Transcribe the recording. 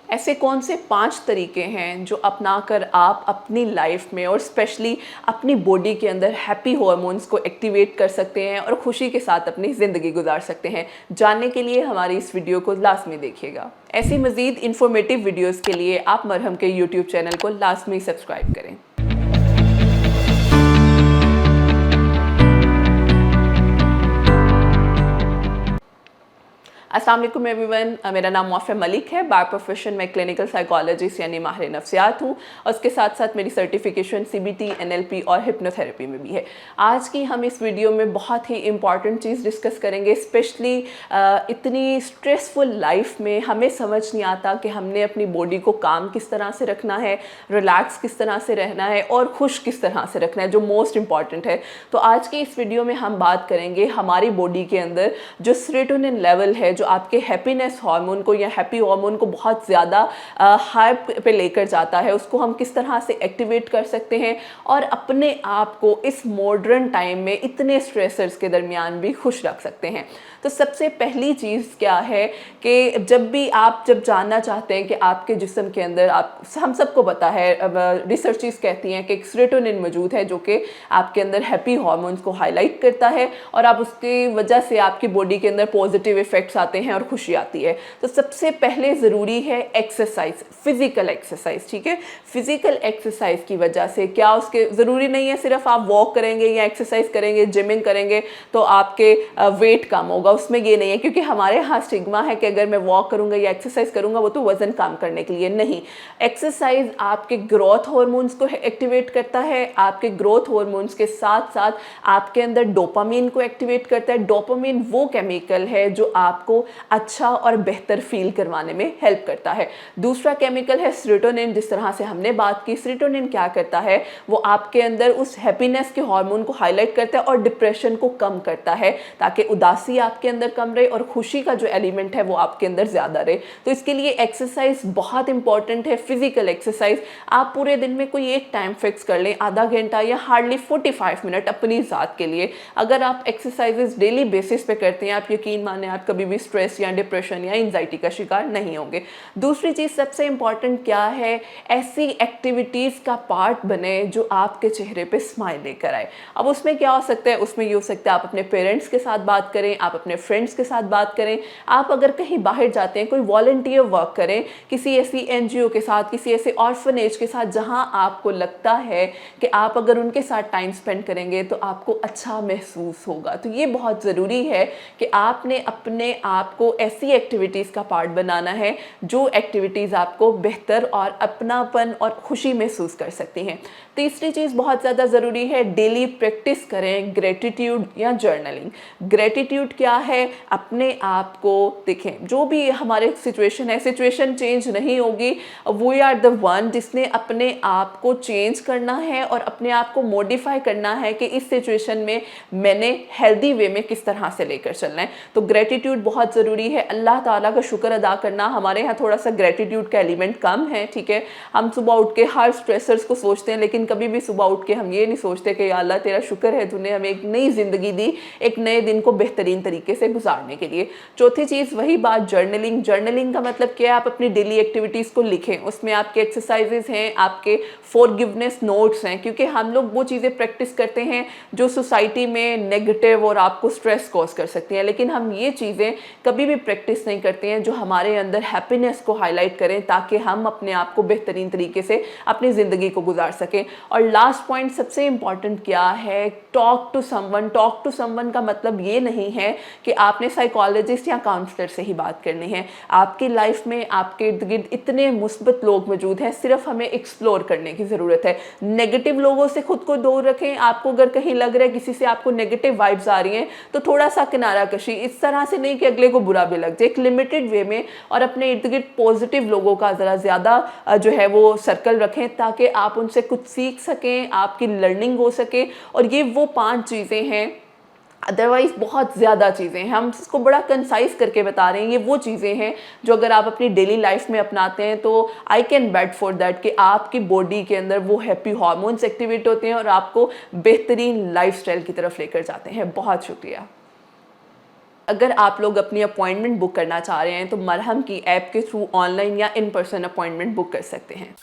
ऐसे कौन से 5 तरीके हैं जो अपनाकर आप अपनी लाइफ में और स्पेशली अपनी बॉडी के अंदर हैप्पी हार्मोन्स को एक्टिवेट कर सकते हैं और खुशी के साथ अपनी ज़िंदगी गुजार सकते हैं? जानने के लिए हमारी इस वीडियो को लास्ट में देखिएगा। ऐसी मज़ीद इन्फॉर्मेटिव वीडियोज़ के लिए आप मरहम के यूट्यूब चैनल को लास्ट में सब्सक्राइब करें। अस्सलाम वालेकुम एवरीवन, मेरा नाम मौफ़े मलिक है। बाय प्रोफेशन मैं क्लिनिकल साइकोलॉजिस्ट यानी माहिर नफ्सियात हूँ और उसके साथ साथ मेरी सर्टिफिकेशन CBT, NLP और हिप्नोथेरेपी में भी है। आज की हम इस वीडियो में बहुत ही इम्पॉर्टेंट चीज़ डिस्कस करेंगे। स्पेशली इतनी स्ट्रेसफुल लाइफ में हमें समझ नहीं आता कि हमने अपनी बॉडी को काम किस तरह से रखना है, रिलैक्स किस तरह से रहना है और खुश किस तरह से रखना है, जो मोस्ट इम्पॉर्टेंट है। तो आज की इस वीडियो में हम बात करेंगे हमारी बॉडी के अंदर जो सेरोटोनिन लेवल है, जो आपके हैप्पीनेस हार्मोन को या हैप्पी हार्मोन को बहुत ज़्यादा हाई पे लेकर जाता है, उसको हम किस तरह से एक्टिवेट कर सकते हैं और अपने आप को इस मॉडर्न टाइम में इतने स्ट्रेसर्स के दरमियान भी खुश रख सकते हैं। तो सबसे पहली चीज़ क्या है कि जब भी आप जानना चाहते हैं कि आपके जिस्म के अंदर हम सबको पता है, रिसर्चेस कहती हैं कि सेरोटोनिन मौजूद है जो कि आपके अंदर हैप्पी हार्मोन्स को हाईलाइट करता है और आप उसकी वजह से आपकी बॉडी के अंदर पॉजिटिव इफेक्ट्स आते हैं और खुशी आती है। तो सबसे पहले ज़रूरी है एक्सरसाइज, फिज़िकल एक्सरसाइज। ठीक है, फिज़िकल एक्सरसाइज की वजह से क्या, उसके ज़रूरी नहीं है सिर्फ आप वॉक करेंगे या एक्सरसाइज करेंगे, जिमिंग करेंगे तो आपके वेट कम होगा, उसमें ये नहीं है। क्योंकि हमारे यहाँ स्टिग्मा है कि अगर मैं वॉक करूँगा या एक्सरसाइज करूँगा वो तो वज़न कम करने के लिए। नहीं, एक्सरसाइज आपके ग्रोथ हार्मोन्स को एक्टिवेट करता है, आपके ग्रोथ हार्मोन्स के साथ साथ आपके अंदर डोपामीन को एक्टिवेट करता है। डोपामीन वो केमिकल है जो आपको अच्छा और बेहतर फील करवाने में हेल्प करता है। दूसरा केमिकल है सेरोटोनिन। जिस तरह से हमने बात की, सेरोटोनिन क्या करता है, वो आपके अंदर उस हैप्पीनेस के हार्मोन को हाईलाइट करता है और डिप्रेशन को कम करता है, ताकि उदासी आपके अंदर कम रहे और खुशी का जो एलिमेंट है वो आपके अंदर ज़्यादा रहे। तो इसके लिए एक्सरसाइज बहुत इंपॉर्टेंट है। फिजिकल एक्सरसाइज आप पूरे दिन में कोई एक टाइम फिक्स कर लें, आधा घंटा या हार्डली 45 मिनट अपनी ज़ात के लिए। अगर आप एक्सरसाइजेज डेली बेसिस पे करते हैं, आप यकीन माने आप कभी भी स्ट्रेस या डिप्रेशन या एंजाइटी का शिकार नहीं होंगे। दूसरी चीज़ सबसे इंपॉर्टेंट क्या है, ऐसी एक्टिविटीज़ का पार्ट बने जो आपके चेहरे पे स्माइल लेकर आए। अब उसमें क्या हो सकता है, उसमें ये हो सकता है आप अपने पेरेंट्स के साथ बात करें, आप अपने फ्रेंड्स के साथ बात करें, आप अगर कहीं बाहर जाते हैं कोई वॉलंटियर वर्क करें किसी ऐसी NGO के साथ, किसी ऐसे ऑर्फनेज के साथ जहां आपको लगता है कि आप अगर उनके साथ टाइम स्पेंड करेंगे तो आपको अच्छा महसूस होगा। तो ये बहुत ज़रूरी है कि आपने अपने आप को ऐसी एक्टिविटीज़ का पार्ट बनाना है जो एक्टिविटीज़ आपको बेहतर और अपनापन और खुशी महसूस कर सकती हैं। तीसरी चीज़ बहुत ज़्यादा ज़रूरी है, डेली प्रैक्टिस करें ग्रेटिट्यूड या जर्नलिंग। ग्रेटिट्यूड क्या है, अपने आप को देखें, जो भी हमारे सिचुएशन है, सिचुएशन चेंज नहीं होगी, वी आर द वन जिसने अपने आप को चेंज करना है और अपने आप को मॉडिफाई करना है कि इस सिचुएशन में मैंने हेल्दी वे में किस तरह से लेकर चलना है। तो ग्रेटिट्यूड बहुत ज़रूरी है। अल्लाह ताला का शुक्र अदा करना, हमारे यहाँ थोड़ा सा ग्रेटिट्यूड का एलिमेंट कम है। ठीक है, हम सुबह उठ के हर स्ट्रेसर्स को सोचते हैं, लेकिन कभी भी सुबह उठ के हम ये नहीं सोचते कि या अल्लाह तेरा शुक्र है तूने हमें एक नई ज़िंदगी दी, एक नए दिन को बेहतरीन तरीके से गुजारने के लिए। चौथी चीज़ वही बात, जर्नलिंग। जर्नलिंग का मतलब क्या है, आप अपनी डेली एक्टिविटीज़ को लिखें, उसमें आपके एक्सरसाइजेज हैं, आपके फॉरगिवनेस नोट्स हैं। क्योंकि हम लोग वो चीज़ें प्रैक्टिस करते हैं जो सोसाइटी में नेगेटिव और आपको स्ट्रेस कॉज कर सकती हैं, लेकिन हम ये चीज़ें कभी भी प्रैक्टिस नहीं करते हैं जो हमारे अंदर हैप्पीनेस को हाईलाइट करें, ताकि हम अपने आप को बेहतरीन तरीके से अपनी ज़िंदगी को गुजार सकें। और लास्ट पॉइंट सबसे इम्पॉर्टेंट क्या है, talk to someone. Talk to someone का मतलब ये नहीं है कि आपने साइकोलॉजिस्ट या काउंसलर से ही बात करनी है। आपकी लाइफ में आपके इर्द गिर्द इतने मुस्बत लोग मौजूद हैं, सिर्फ हमें एक्सप्लोर करने की ज़रूरत है। नेगेटिव लोगों से खुद को दूर रखें। आपको अगर कहीं लग रहा है किसी से आपको नेगेटिव वाइब्स आ रही हैं तो थोड़ा सा किनारा कशी, इस तरह से नहीं कि अगले को बुरा भी लग जाए, एक लिमिटेड वे में, और अपने इर्द गिर्द पॉजिटिव लोगों का ज़रा ज़्यादा जो है वो सर्कल रखें, ताकि आप उनसे कुछ सीख सकें, आपकी लर्निंग हो सके। और ये वो 5 चीज़ें हैं, अदरवाइज़ बहुत ज़्यादा चीज़ें हैं, हम इसको बड़ा कंसाइज करके बता रहे हैं। ये वो चीज़ें हैं जो अगर आप अपनी डेली लाइफ में अपनाते हैं तो I can bet for that कि आपकी बॉडी के अंदर वो हैप्पी हार्मोन्स एक्टिवेट होते हैं और आपको बेहतरीन लाइफस्टाइल की तरफ लेकर जाते हैं। बहुत शुक्रिया। अगर आप लोग अपनी अपॉइंटमेंट बुक करना चाह रहे हैं तो मरहम की ऐप के थ्रू ऑनलाइन या इन पर्सन अपॉइंटमेंट बुक कर सकते हैं।